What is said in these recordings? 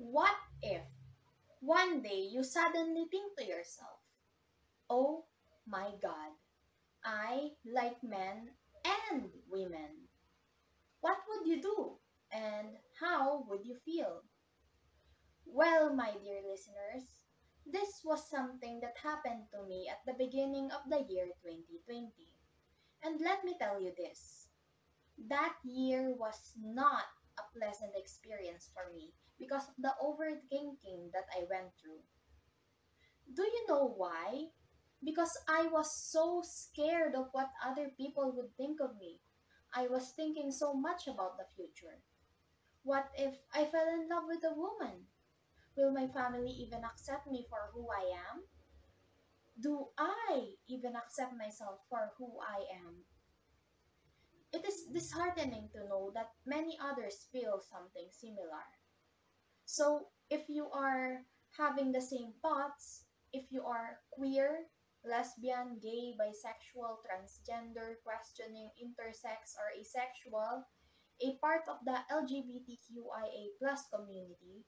What if one day you suddenly think to yourself, oh my god, I like men and women? What would you do? And how would you feel? Well, my dear listeners, this was something that happened to me at the beginning of the year 2020. And let me tell you this, that year was not a pleasant experience for me because of the overthinking that I went through. Do you know why? Because I was so scared of what other people would think of me. I was thinking so much about the future. What if I fell in love with a woman? Will my family even accept me for who I am? Do I even accept myself for who I am? It is disheartening to know that many others feel something similar. So, if you are having the same thoughts, if you are queer, lesbian, gay, bisexual, transgender, questioning, intersex, or asexual, a part of the LGBTQIA plus community,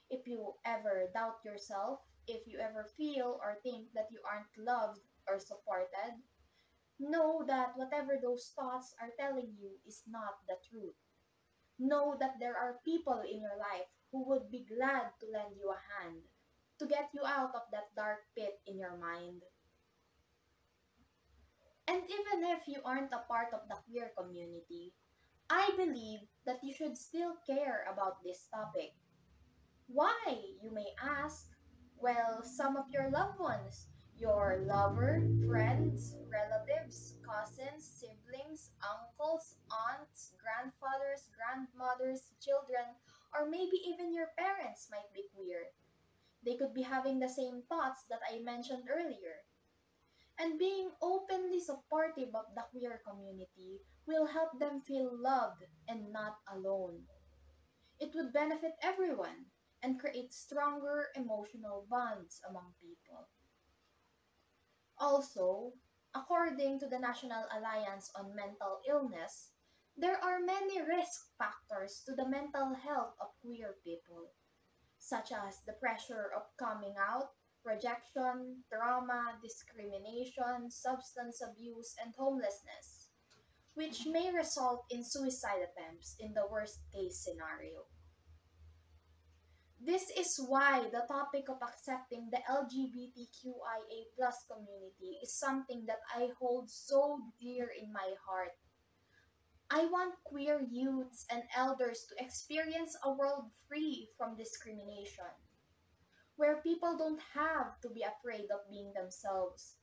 if you ever doubt yourself, if you ever feel or think that you aren't loved or supported, know that whatever those thoughts are telling you is not the truth. Know that there are people in your life who would be glad to lend you a hand, to get you out of that dark pit in your mind. And even if you aren't a part of the queer community, I believe that you should still care about this topic. Why, you may ask? Well, some of your loved ones, your lover, friends, relatives, cousins, siblings, uncles, aunts, grandfathers, grandmothers, children, or maybe even your parents might be queer. They could be having the same thoughts that I mentioned earlier. And being openly supportive of the queer community will help them feel loved and not alone. It would benefit everyone and create stronger emotional bonds among people. Also, according to the National Alliance on Mental Illness, there are many risk factors to the mental health of queer people, such as the pressure of coming out, rejection, trauma, discrimination, substance abuse, and homelessness, which may result in suicide attempts in the worst case scenario. This is why the topic of accepting the LGBTQIA plus community is something that I hold so dear in my heart. I want queer youths and elders to experience a world free from discrimination, where people don't have to be afraid of being themselves.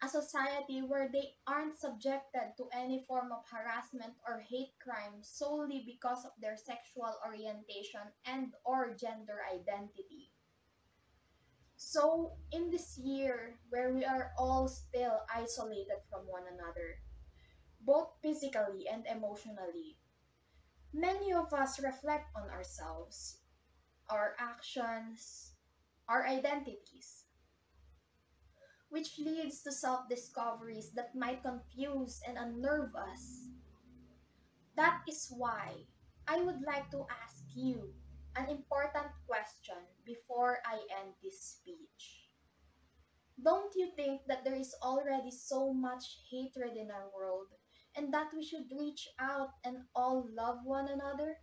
A society where they aren't subjected to any form of harassment or hate crime solely because of their sexual orientation and or gender identity. So, in this year where we are all still isolated from one another, both physically and emotionally, many of us reflect on ourselves, our actions, our identities, which leads to self discoveries that might confuse and unnerve us. That is why I would like to ask you an important question before I end this speech. Don't you think that there is already so much hatred in our world and that we should reach out and all love one another?